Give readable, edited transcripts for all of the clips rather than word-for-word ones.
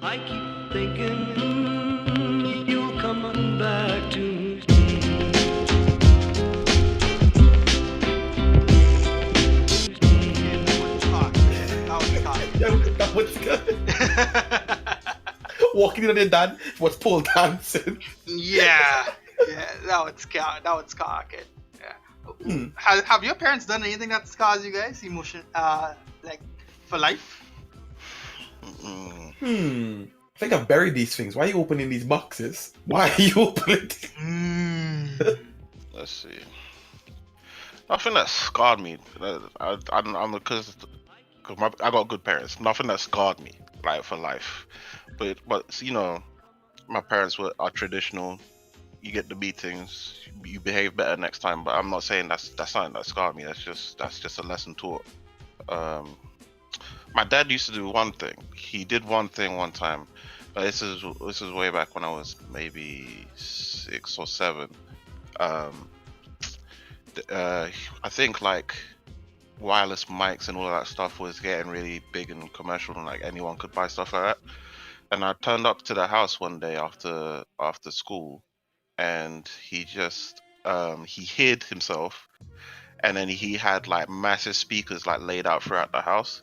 I keep thinking you'll come back to me. That was good. Walking in on your dad was pole dancing. Yeah, that would scar kid. Yeah. Have your parents done anything that scars you guys like for life? I think I've buried these things. Why are you opening these boxes? Why are you opening these? Let's see. Nothing that scarred me. I'm because I got good parents. Nothing that scarred me like for life. But you know, my parents are traditional. You get the beatings. You behave better next time. But I'm not saying that's something that scarred me. That's just a lesson taught. My dad used to do one thing. He did one thing one time. This is way back when I was maybe 6 or 7. I think like wireless mics and all of that stuff was getting really big and commercial, and like anyone could buy stuff like that. And I turned up to the house one day after school, and he just he hid himself, and then he had like massive speakers like laid out throughout the house,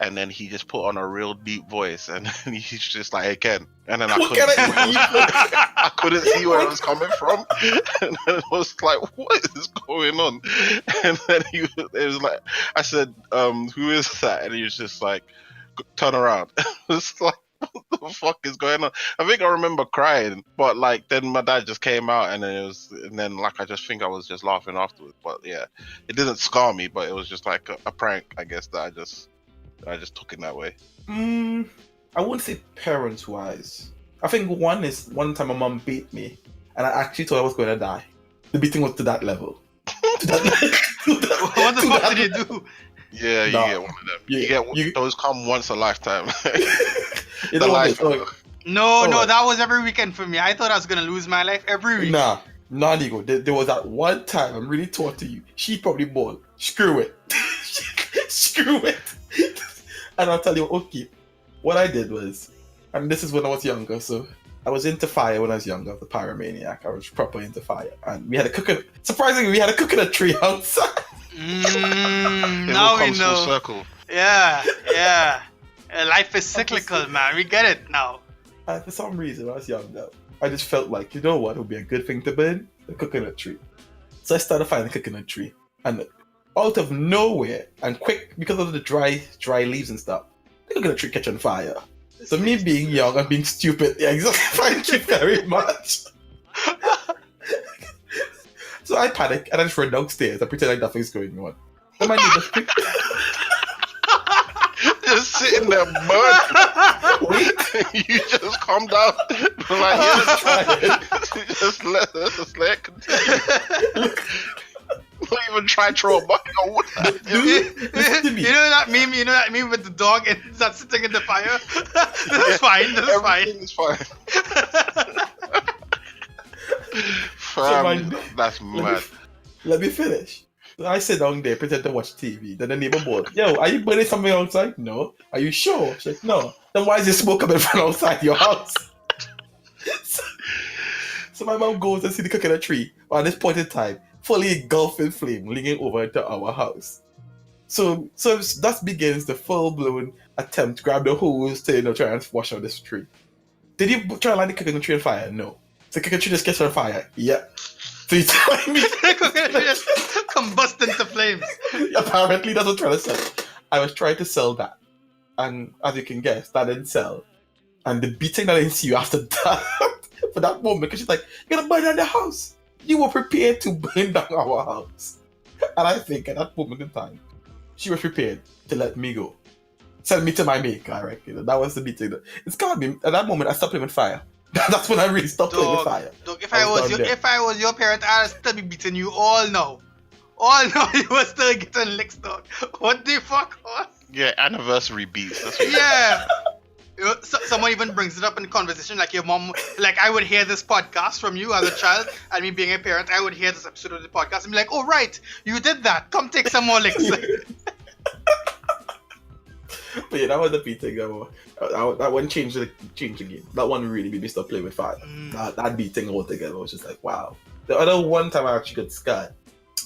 and then he just put on a real deep voice, and he's just like, again, and then I couldn't see where it was coming from, and then it was like, what is going on? And then it was like, I said, who is that? And he was just like, turn around. It's like, what the fuck is going on? I think I remember crying, but like then my dad just came out, and then like I just think I was just laughing afterwards. But yeah, it didn't scar me, but it was just like a prank, I guess, that I just took it that way. I wouldn't say parents wise. I think one time my mom beat me, and I actually thought I was going to die. The beating was to that level. What the fuck did you do? Yeah, you get one of them. Those come once a lifetime. No, that was every weekend for me. I thought I was gonna lose my life every week. Nah, Nigo. There was that one time, I'm really taught to you. She probably bought. Screw it. Screw it. And I'll tell you, okay, what I did was, and this is when I was younger, so I was into fire when I was younger, the pyromaniac. I was proper into fire. And we had surprisingly, we had a coconut tree outside. Now we know. Full circle. Yeah. Life is cyclical, man. We get it now. And for some reason, when I was younger, I just felt like, you know what, it would be a good thing to burn? The coconut tree. So I started finding the coconut tree. And out of nowhere, and quick, because of the dry leaves and stuff, the coconut tree catch on fire. So me being young and being stupid, yeah, exactly, thank you very much. So I panic and I just run downstairs and pretend like nothing's going on. And my neighbors just sitting there burning. You just calm down. Like, just let it continue. Don't even try to throw a bucket on wood. You know that meme with the dog and that's sitting in the fire? This is fine. Everything is fine. That's mad. Let me finish. So I sit down there, pretend to watch TV. Then the neighbor board, yo, are you burning something outside? No. Are you sure? She's like, no. Then why is there smoke coming from outside your house? So my mom goes and see the coconut tree. But at this point in time, fully engulfed in flame, leaning over into our house. So that begins the full-blown attempt to grab the hose to try and wash out this tree. Did you try to light the coconut tree on fire? No. So the coconut tree just gets on fire? Yeah. So you're telling me the coconut tree just combust into flames? Apparently that's what I'm trying to say. I was trying to sell that. And as you can guess, that didn't sell. And the beating that ensued after that, for that moment, because she's like, you're gonna burn down the house. You were prepared to burn down our house. And I think at that moment in time, she was prepared to let me go. Send me to my maker, I reckon. That was the beating. It's gotta be, at that moment, I stopped playing with fire. That's when I really stopped playing with fire. Dog, if I was your parent, I'd still be beating you all now. All now, you were still getting licks, dog. What the fuck? Yeah, anniversary beats. That's what yeah. Someone even brings it up in conversation, like your mom, like I would hear this podcast from you as a child, and me being a parent, I would hear this episode of the podcast and be like, oh right, you did that, come take some more licks. But yeah, that was the beating. That one changed the game. That one really made me stop playing with fire. That beating altogether was just like, wow. The other one time I actually got scared,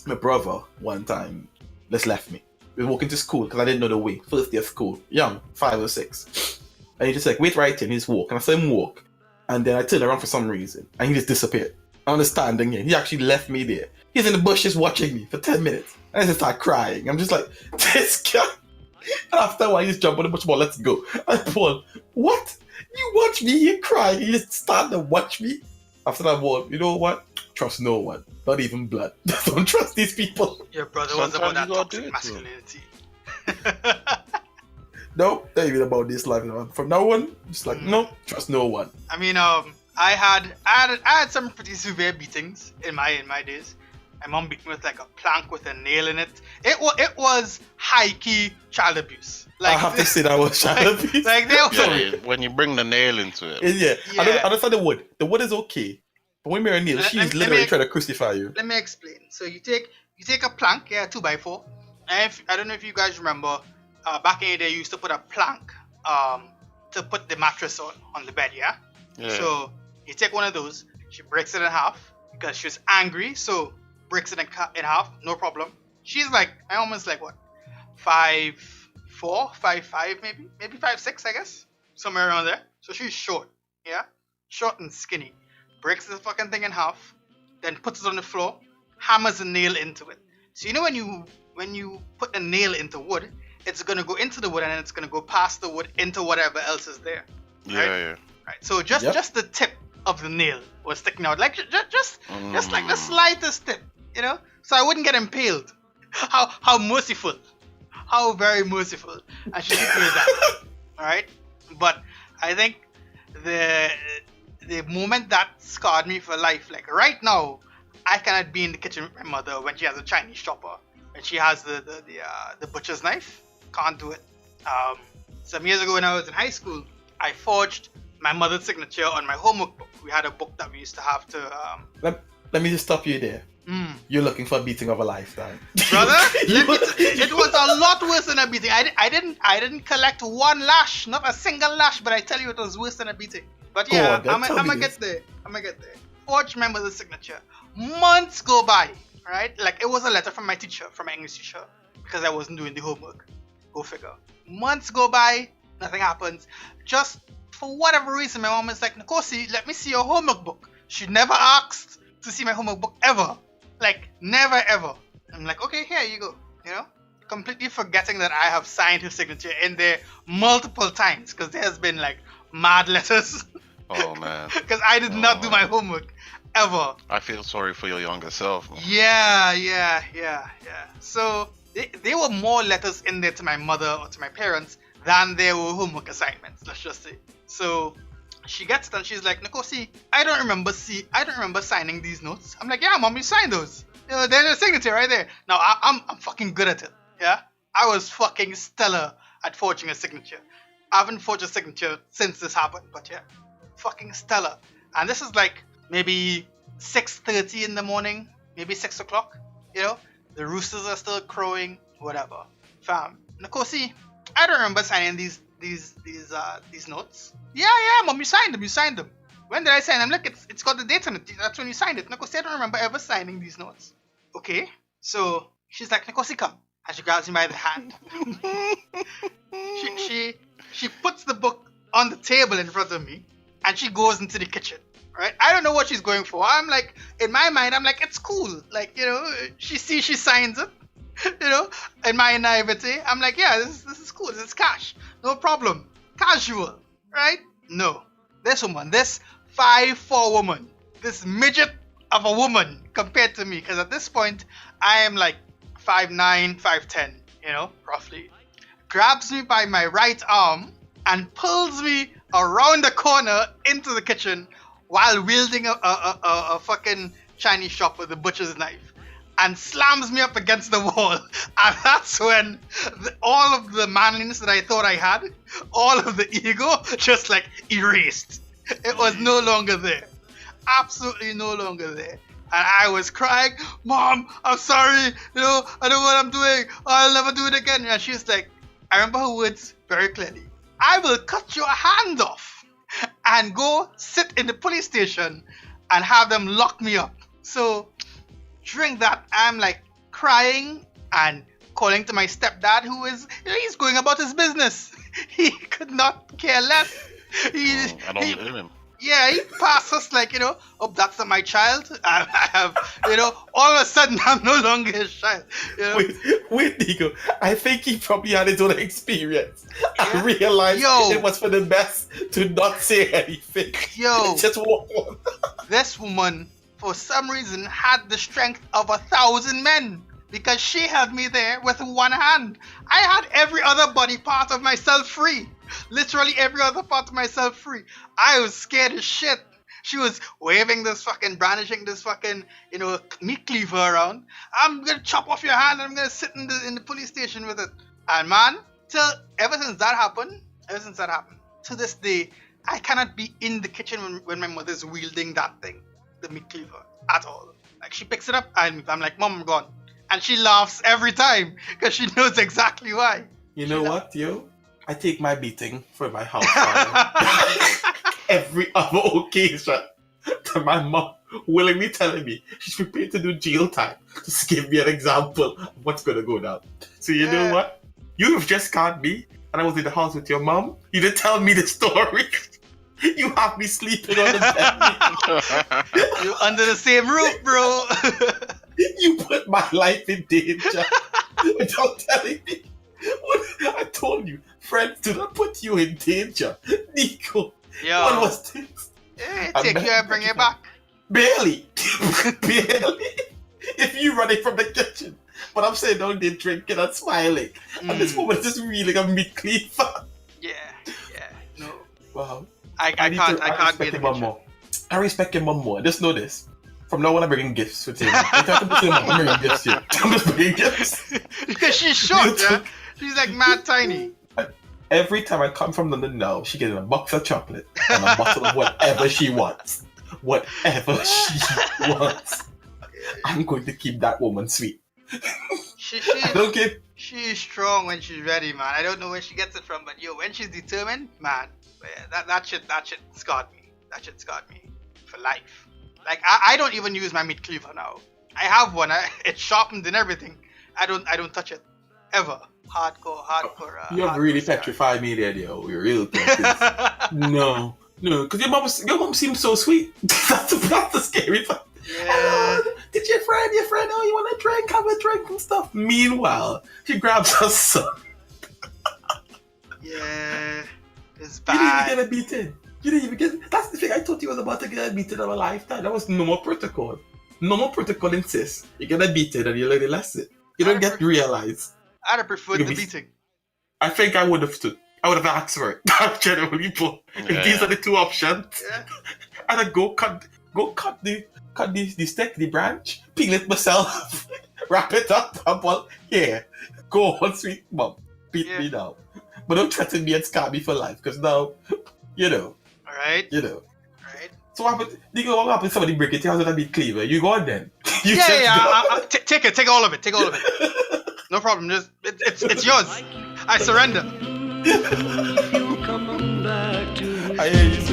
my brother one time just left me. We were walking to school because I didn't know the way. First day of school, young, 5 or 6. And he just like, wait right here, and he just walk. And I saw him walk. And then I turned around for some reason. And he just disappeared. I understand again. He actually left me there. He's in the bushes watching me for 10 minutes. And I just start crying. I'm just like, this guy. And after a while, he just jumped on the bush ball, let's go. And Paul, what? You watch me here crying. You just stand and watch me. After that ball, you know what? Trust no one. Not even blood. Don't trust these people. Your brother was about Sometimes that you gotta toxic do it, masculinity. No, not even about this life. You know. From now on, just like, no, trust no one. I mean, I had some pretty severe beatings in my days. My mom beat me with like a plank with a nail in it. It was high key child abuse. Like, I have to say that was child abuse. Like they Yeah, when you bring the nail into it. Yeah. Yeah. I understand the wood. The wood is okay. But when Mary Neal, she's literally trying to crucify you. Let me explain. So you take a plank, 2x4. And I don't know if you guys remember, back in the day, you used to put a plank to put the mattress on the bed, yeah? Yeah. So you take one of those, she breaks it in half because she was angry, so breaks it in half, no problem. She's like, my mom is like what, 5'4", 5'5", maybe 5'6", I guess, somewhere around there. So she's short, yeah, short and skinny. Breaks the fucking thing in half, then puts it on the floor, hammers a nail into it. So you know when you put a nail into wood, it's gonna go into the wood and then it's gonna go past the wood into whatever else is there. Yeah, Right? yeah. Right. So just the tip of the nail was sticking out, like just like the slightest tip, you know. So I wouldn't get impaled. How merciful, how very merciful. And she did that. All right. But I think the moment that scarred me for life, like right now, I cannot be in the kitchen with my mother when she has a Chinese chopper and she has the butcher's knife. Can't do it. Some years ago when I was in high school, I forged my mother's signature on my homework book. We had a book that we used to have to. Let me just stop you there. You're looking for a beating of a lifetime, Brother, it was a lot worse than a beating. I didn't collect one lash, not a single lash, but I tell you it was worse than a beating. But yeah, I'm gonna get there. Forged my mother's signature. Months go by, right? Like it was a letter from my teacher, from my English teacher, because I wasn't doing the homework. Go figure. Months go by, nothing happens. Just for whatever reason, my mom is like, Nkosi, let me see your homework book. She never asked to see my homework book ever. Like, never ever. I'm like, okay, here you go. You know? Completely forgetting that I have signed her signature in there multiple times because there's been like mad letters. Oh man. Because I did not do my homework ever. I feel sorry for your younger self. Man. Yeah. So there were more letters in there to my mother or to my parents than there were homework assignments, let's just say. So she gets it and she's like, Nkosi, I don't remember signing these notes. I'm like, yeah, mom, you signed those. You know, there's a signature right there. Now I'm fucking good at it. Yeah, I was fucking stellar at forging a signature. I haven't forged a signature since this happened, but yeah, fucking stellar. And this is like maybe 6:30 in the morning, maybe 6 o'clock. You know, the roosters are still crowing, whatever. Fam, Nkosi, I don't remember signing these notes. Yeah, mom, you signed them. When did I sign them? Look, it's got the date on it. That's when you signed it. Nkosi, I don't remember ever signing these notes. Okay, so she's like, Nkosi, come. And she grabs me by the hand. she puts the book on the table in front of me and she goes into the kitchen. Right? I don't know what she's going for. I'm like, in my mind, I'm like, it's cool. Like, you know, she signs it. You know, in my naivety, I'm like, yeah, this is cool. This is cash. No problem. Casual. Right? No. This woman, this 5'4" woman, this midget of a woman compared to me, because at this point, I am like 5'9", 5'10", you know, roughly, grabs me by my right arm and pulls me around the corner into the kitchen while wielding a fucking Chinese shop with a butcher's knife and slams me up against the wall. And that's when all of the manliness that I thought I had, all of the ego, just like erased. It was no longer there. Absolutely no longer there. And I was crying, Mom, I'm sorry, you know, I know what I'm doing, I'll never do it again. And she's like, I remember her words, very clearly. I will cut your hand off and go sit in the police station and have them lock me up. So during that, I'm like crying and calling to my stepdad, who he's going about his business. He could not care less. I don't blame him. Yeah, he passed us like, oh, that's not my child. I have, all of a sudden I'm no longer his child. Wait, Nico. I think he probably had his own experience. Yeah. I realized Yo. it was for the best to not say anything. Yo. Just walk on. This woman, for some reason, had the strength of 1,000 men because she held me there with one hand. I had every other body part of myself free. Literally every other part of myself free. I was scared as shit. She was waving this fucking, brandishing this fucking, meat cleaver around. I'm gonna chop off your hand and I'm gonna sit in the police station with it. And man, ever since that happened, to this day, I cannot be in the kitchen when my mother's wielding that thing, the meat cleaver, at all. Like, she picks it up and I'm like, Mom, I'm gone. And she laughs every time because she knows exactly why. You know what, yo? I take my beating for my house fire. Every other occasion to my mom willingly telling me she's prepared to do jail time. Just give me an example of what's going to go down. So you know what? You have just caught me and I was in the house with your mom. You didn't tell me the story. You have me sleeping on the bed. You're under the same roof, bro. You put my life in danger without telling me. I told you, friends do not put you in danger. Nico, what was this? Take you and bring you back. Barely. Barely. If you running from the kitchen, but I'm sitting down there drinking and smiling, and this woman is just reeling a meat cleaver. Yeah, no. Wow. I can't be in the kitchen. More. I respect your mom more. Just know this. From now on, I'm bringing gifts for Taylor. I'm bringing gifts here. I'm just bringing gifts. Because she's short, yeah? She's like mad tiny. Every time I come from London now, she gets a box of chocolate and a bottle of whatever she wants. Whatever she wants. I'm going to keep that woman sweet. I don't care. She's strong when she's ready, man. I don't know where she gets it from, but when she's determined, man, that shit scarred me. That shit scarred me for life. Like, I don't even use my meat cleaver now. I have one. It's sharpened and everything. I don't touch it ever. Hardcore. You have really petrified me there, yo. You're real petrified. No, because your mom seems so sweet. That's the scary part. Yeah. Did your friend, oh, you want a drink? Have a drink and stuff. Meanwhile, she grabs her son. Yeah, it's bad. You didn't even get a beating. You didn't even get. That's the thing. I thought you was about to get a beating of a lifetime. That was normal protocol. Normal protocol insists you get a beating and you learn the lesson. You don't get realized. I'd have preferred the beating. I think I would have too. I would have asked for it. Generally, but if these are the two options, I'd go cut the stick, the branch, peel it myself, wrap it up, and well, go on, sweet mom, beat me now. But don't threaten me and scar me for life, because now, Alright. Right. So what happened? What happened if somebody break it? You have to be cleaver. You go on then. Take all of it. Take all of it. No problem. It's yours. I surrender. You come on back to I hear you.